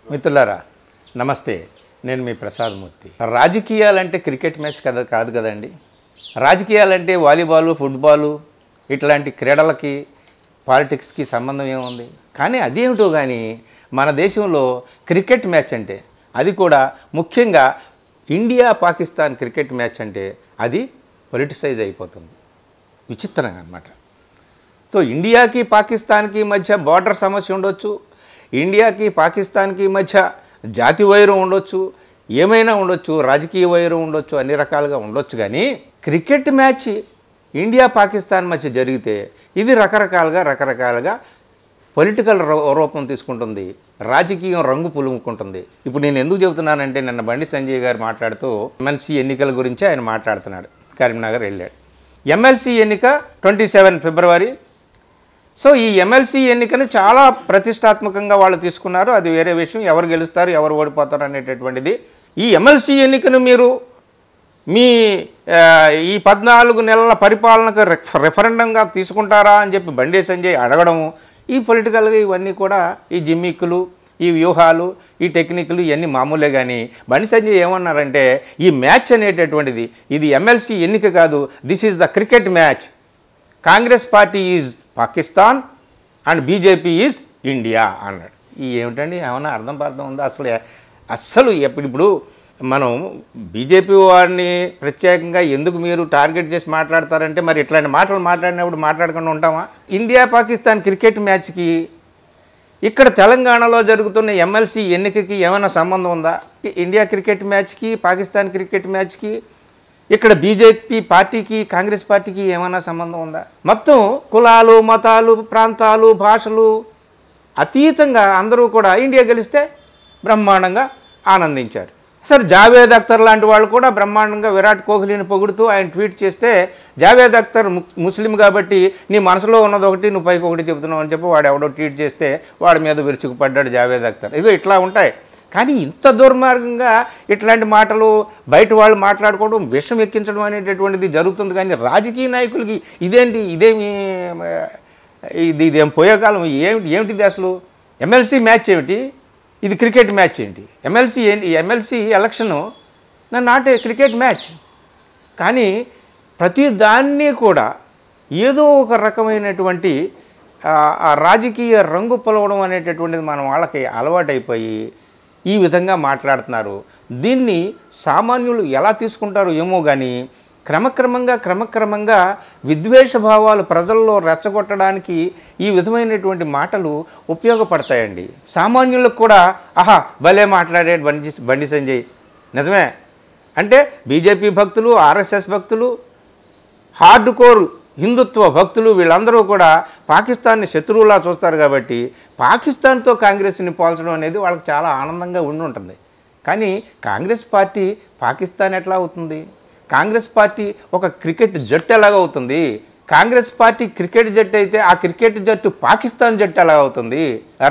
మిత్రులారా నమస్తే, నేను మీ ప్రసాద్ మూర్తి. రాజకీయాలంటే క్రికెట్ మ్యాచ్ కాదు కదండి. రాజకీయాలంటే వాలీబాలు, ఫుట్బాలు ఇట్లాంటి క్రీడలకి పాలిటిక్స్కి సంబంధం ఏముంది? కానీ అదేమిటో కానీ మన దేశంలో క్రికెట్ మ్యాచ్ అంటే, అది కూడా ముఖ్యంగా ఇండియా పాకిస్తాన్ క్రికెట్ మ్యాచ్ అంటే అది పొలిటిసైజ్ అయిపోతుంది. విచిత్రంగా అన్నమాట. సో ఇండియాకి పాకిస్తాన్కి మధ్య బార్డర్ సమస్య ఉండొచ్చు, ఇండియాకి పాకిస్తాన్కి మధ్య జాతి వైరం ఉండొచ్చు, ఏమైనా ఉండొచ్చు, రాజకీయ వైరం ఉండొచ్చు, అన్ని రకాలుగా ఉండొచ్చు. కానీ క్రికెట్ మ్యాచ్ ఇండియా పాకిస్తాన్ మధ్య జరిగితే ఇది రకరకాలుగా పొలిటికల్ రూపం తీసుకుంటుంది, రాజకీయం రంగు పులుముకుంటుంది. ఇప్పుడు నేను ఎందుకు చెబుతున్నానంటే, నిన్న బండి సంజయ్ గారు మాట్లాడుతూ ఎమ్మెల్సీ ఎన్నికల గురించి ఆయన మాట్లాడుతున్నాడు. కరీంనగర్ వెళ్ళాడు. ఎమ్మెల్సీ ఎన్నిక 27 ఫిబ్రవరి. సో ఈ ఎమ్మెల్సీ ఎన్నికను చాలా ప్రతిష్టాత్మకంగా వాళ్ళు తీసుకున్నారు. అది వేరే విషయం, ఎవరు గెలుస్తారు ఎవరు ఓడిపోతారు అనేటటువంటిది. ఈ ఎమ్మెల్సీ ఎన్నికను మీరు మీ ఈ 14 నెలల పరిపాలనకు రెఫరెండంగా తీసుకుంటారా అని చెప్పి బండి సంజయ్ అడగడము, ఈ పొలిటికల్గా ఇవన్నీ కూడా ఈ జిమ్మిక్కులు, ఈ వ్యూహాలు, ఈ టెక్నిక్లు ఇవన్నీ మామూలే. కానీ బండి సంజయ్ ఏమన్నారంటే, ఈ మ్యాచ్ అనేటటువంటిది ఇది ఎమ్మెల్సీ ఎన్నిక కాదు, this is the cricket match. Congress party is Pakistan and BJP is India అన్నాడు. ఈ ఏమిటండి, ఏమన్నా అర్థం ఉందా? అస్సలు ఇప్పుడు మనం బీజేపీ వారిని ప్రత్యేకంగా ఎందుకు మీరు టార్గెట్ చేసి మాట్లాడతారంటే, మరి ఇట్లాంటి మాటలు మాట్లాడినప్పుడు మాట్లాడకుండా ఉంటామా? ఇండియా పాకిస్తాన్ క్రికెట్ మ్యాచ్కి ఇక్కడ తెలంగాణలో జరుగుతున్న ఎమ్మెల్సీ ఎన్నికకి ఏమైనా సంబంధం ఉందా? ఇండియా క్రికెట్ మ్యాచ్కి, పాకిస్తాన్ క్రికెట్ మ్యాచ్కి ఇక్కడ బీజేపీ పార్టీకి, కాంగ్రెస్ పార్టీకి ఏమైనా సంబంధం ఉందా? మొత్తం కులాలు, మతాలు, ప్రాంతాలు, భాషలు అతీతంగా అందరూ కూడా ఇండియా గెలిస్తే బ్రహ్మాండంగా ఆనందించారు. సరే, జావేద్ అఖ్తర్ లాంటి వాళ్ళు కూడా బ్రహ్మాండంగా విరాట్ కోహ్లీని పొగుడుతూ ఆయన ట్వీట్ చేస్తే, జావేద్ అఖ్తర్ ముస్లిం కాబట్టి నీ మనసులో ఉన్నది ఒకటి, నువ్వు పైకి ఒకటి చెబుతున్నావు అని చెప్పి వాడు ఎవడో ట్వీట్ చేస్తే వాడి మీద విరుచుకుపడ్డాడు జావేద్ అఖ్తర్. ఇదో ఇట్లా ఉంటాయి. కానీ ఇంత దుర్మార్గంగా ఇట్లాంటి మాటలు బయట వాళ్ళు మాట్లాడుకోవడం, విషం ఎక్కించడం అనేటటువంటిది జరుగుతుంది. కానీ రాజకీయ నాయకులకి ఇదేం పోయే కాలం ఏమిటిది అసలు? ఎమ్మెల్సీ మ్యాచ్ ఏమిటి, ఇది క్రికెట్ మ్యాచ్ ఏంటి? MLC election not a cricket match. కానీ ప్రతి దాన్ని కూడా ఏదో ఒక రకమైనటువంటి రాజకీయ రంగు పొలవడం అనేటటువంటిది మన వాళ్ళకి అలవాటైపోయి ఈ విధంగా మాట్లాడుతున్నారు. దీన్ని సామాన్యులు ఎలా తీసుకుంటారో ఏమో కానీ క్రమక్రమంగా విద్వేష భావాలు ప్రజల్లో రెచ్చగొట్టడానికి ఈ విధమైనటువంటి మాటలు ఉపయోగపడతాయండి. సామాన్యులకు కూడా ఆహా భలే మాట్లాడాడు బండి సంజయ్, నిజమే అంటే బీజేపీ భక్తులు, ఆర్ఎస్ఎస్ భక్తులు, హార్డ్ కోర్ హిందుత్వ భక్తులు వీళ్ళందరూ కూడా పాకిస్తాన్ని శత్రువులా చూస్తారు. కాబట్టి పాకిస్తాన్తో కాంగ్రెస్ని పోల్చడం అనేది వాళ్ళకి చాలా ఆనందంగా ఉంటుంది. కానీ కాంగ్రెస్ పార్టీ పాకిస్తాన్ ఎట్లా అవుతుంది? కాంగ్రెస్ పార్టీ ఒక క్రికెట్ జట్టు ఎలాగవుతుంది? కాంగ్రెస్ పార్టీ క్రికెట్ జట్టు అయితే ఆ క్రికెట్ జట్టు పాకిస్తాన్ జట్టు ఎలా అవుతుంది?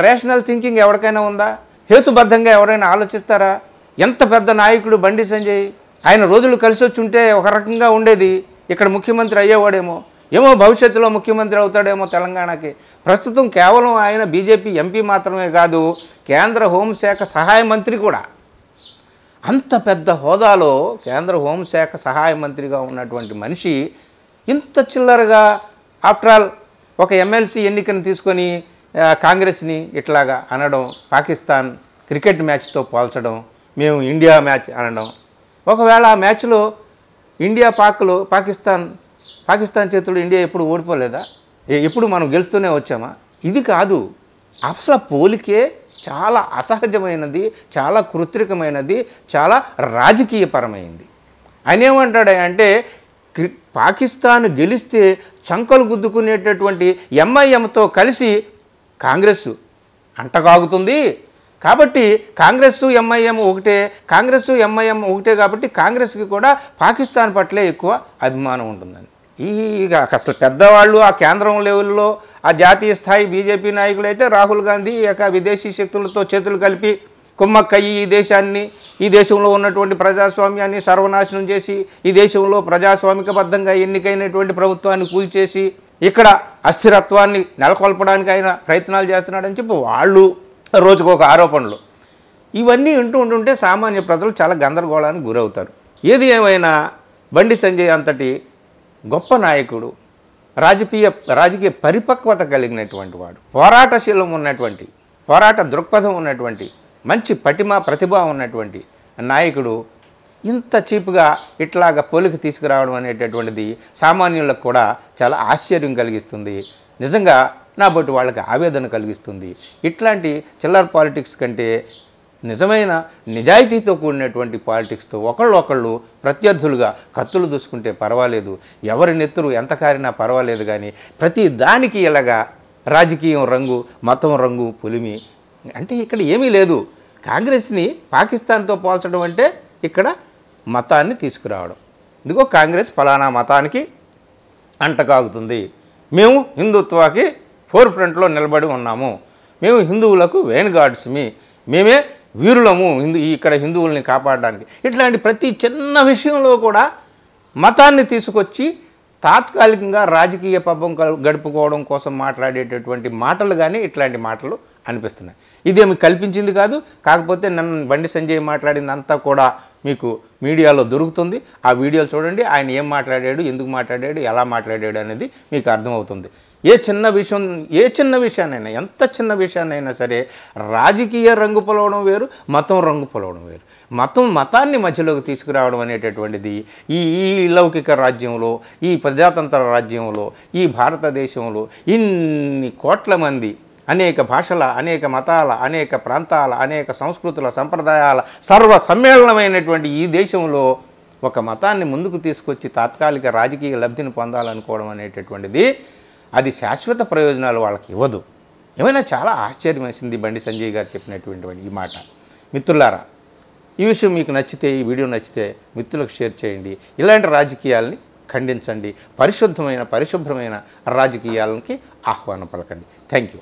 రేషనల్ థింకింగ్ ఎవరికైనా ఉందా? హేతుబద్ధంగా ఎవరైనా ఆలోచిస్తారా? ఎంత పెద్ద నాయకుడు బండి సంజయ్, ఆయన రోజులు కలిసి వచ్చి ఉంటే ఒక రకంగా ఉండేది, ఇక్కడ ముఖ్యమంత్రి అయ్యేవాడేమో, భవిష్యత్తులో ముఖ్యమంత్రి అవుతాడేమో తెలంగాణకి. ప్రస్తుతం కేవలం ఆయన బీజేపీ ఎంపీ మాత్రమే కాదు, కేంద్ర హోంశాఖ సహాయ మంత్రి కూడా. అంత పెద్ద హోదాలో కేంద్ర హోంశాఖ సహాయ మంత్రిగా ఉన్నటువంటి మనిషి ఇంత చిల్లరగా ఆఫ్టర్ ఆల్ ఒక ఎమ్మెల్సీ ఎన్నికను తీసుకొని కాంగ్రెస్ని ఇట్లాగా అనడం, పాకిస్తాన్ క్రికెట్ మ్యాచ్తో పోల్చడం, మేము ఇండియా మ్యాచ్ అనడం. ఒకవేళ ఆ మ్యాచ్లో ఇండియా పాకిస్తాన్ చేతులు ఇండియా ఎప్పుడు ఓడిపోలేదా? ఎప్పుడు మనం గెలుస్తూనే వచ్చామా? ఇది కాదు అసలు. పోలికే చాలా అసహజమైనది, చాలా కృత్రికమైనది, చాలా రాజకీయపరమైంది. ఆయన ఏమంటాడు అంటే, పాకిస్తాన్ గెలిస్తే చంకలు గుద్దుకునేటటువంటి ఎంఐఎంతో కలిసి కాంగ్రెస్ అంటగాగుతుంది. కాబట్టి కాంగ్రెస్ ఎంఐఎం ఒకటే కాబట్టి కాంగ్రెస్కి కూడా పాకిస్తాన్ పట్లే ఎక్కువ అభిమానం ఉంటుందని. ఇక అసలు పెద్దవాళ్ళు ఆ కేంద్రం లెవెల్లో ఆ జాతీయ స్థాయి బీజేపీ నాయకులు అయితే రాహుల్ గాంధీ విదేశీ శక్తులతో చేతులు కలిపి కుమ్మక్కయ్యి ఈ దేశంలో ఉన్నటువంటి ప్రజాస్వామ్యాన్ని సర్వనాశనం చేసి, ఈ దేశంలో ప్రజాస్వామికబద్ధంగా ఎన్నికైనటువంటి ప్రభుత్వాన్ని కూల్చేసి ఇక్కడ అస్థిరత్వాన్ని నెలకొల్పడానికి ఆయన ప్రయత్నాలు చేస్తున్నాడని చెప్పి వాళ్ళు రోజుకొక ఆరోపణలు. ఇవన్నీ ఉంటుంటే సామాన్య ప్రజలు చాలా గందరగోళానికి గురవుతారు. ఏది ఏమైనా బండి సంజయ్ అంతటి గొప్ప నాయకుడు, రాజకీయ పరిపక్వత కలిగినటువంటి వాడు, పోరాటశీలం ఉన్నటువంటి, పోరాట దృక్పథం ఉన్నటువంటి, మంచి ప్రతిభ ఉన్నటువంటి నాయకుడు ఇంత చీప్గా ఇట్లాగా పోలికి తీసుకురావడం అనేటటువంటిది సామాన్యులకు కూడా చాలా ఆశ్చర్యం కలిగిస్తుంది. నిజంగా నా బట్టి వాళ్ళకి ఆవేదన కలిగిస్తుంది. ఇట్లాంటి చిల్లర పాలిటిక్స్ కంటే నిజమైన నిజాయితీతో కూడినటువంటి పాలిటిక్స్తో ఒకళ్ళు ప్రత్యర్థులుగా కత్తులు దూసుకుంటే పర్వాలేదు, ఎవరి నెత్తురు ఎంత కారినా పర్వాలేదు, కానీ ప్రతి దానికి ఇలాగా రాజకీయం రంగు, మతం రంగు పులిమి అంటే ఇక్కడ ఏమీ లేదు. కాంగ్రెస్ని పాకిస్తాన్తో పోల్చడం అంటే ఇక్కడ మతాన్ని తీసుకురావడం. ఇదిగో కాంగ్రెస్ ఫలానా మతానికి అంటకాగుతుంది, మేము హిందుత్వాకి ఫోర్ ఫ్రంట్లో నిలబడి ఉన్నాము, మేము హిందువులకు వేణుగాడ్స్మి, మేమే వీరులము ఇక్కడ హిందువుల్ని కాపాడడానికి, ఇట్లాంటి ప్రతి చిన్న విషయంలో కూడా మతాన్ని తీసుకొచ్చి తాత్కాలికంగా రాజకీయ పబ్బం గడుపుకోవడం కోసం మాట్లాడేటటువంటి మాటలు కానీ ఇట్లాంటి మాటలు అనిపిస్తున్నాయి. ఇదేమి కల్పించింది కాదు. కాకపోతే నన్ను బండి సంజయ్ మాట్లాడిందంతా కూడా మీకు మీడియాలో దొరుకుతుంది. ఆ వీడియోలు చూడండి. ఆయన ఏం మాట్లాడాడు, ఎందుకు మాట్లాడాడు, ఎలా మాట్లాడాడు అనేది మీకు అర్థమవుతుంది. ఏ చిన్న విషయాన్నైనా, ఎంత చిన్న విషయాన్నైనా సరే రాజకీయ రంగు పొలవడం వేరు, మతం రంగు పొలవడం వేరు. మతాన్ని మధ్యలోకి తీసుకురావడం అనేటటువంటిది ఈ లౌకిక రాజ్యంలో, ఈ ప్రజాతంత్ర రాజ్యంలో, ఈ భారతదేశంలో ఇన్ని కోట్ల మంది, అనేక భాషల, అనేక మతాల, అనేక ప్రాంతాల, అనేక సంస్కృతుల, సంప్రదాయాల సర్వ సమ్మేళనమైనటువంటి ఈ దేశంలో ఒక మతాన్ని ముందుకు తీసుకొచ్చి తాత్కాలిక రాజకీయ లబ్ధిని పొందాలనుకోవడం అనేటటువంటిది అది శాశ్వత ప్రయోజనాలు వాళ్ళకి ఇవ్వదు. ఏమైనా చాలా ఆశ్చర్యం వేసింది బండి సంజయ్ గారు చెప్పినటువంటి ఈ మాట. మిత్రులారా, ఈ విషయం మీకు నచ్చితే, ఈ వీడియో నచ్చితే మిత్రులకు షేర్ చేయండి. ఇలాంటి రాజకీయాలని ఖండించండి. పరిశుభ్రమైన రాజకీయాలకి ఆహ్వానం పలకండి. Thank you.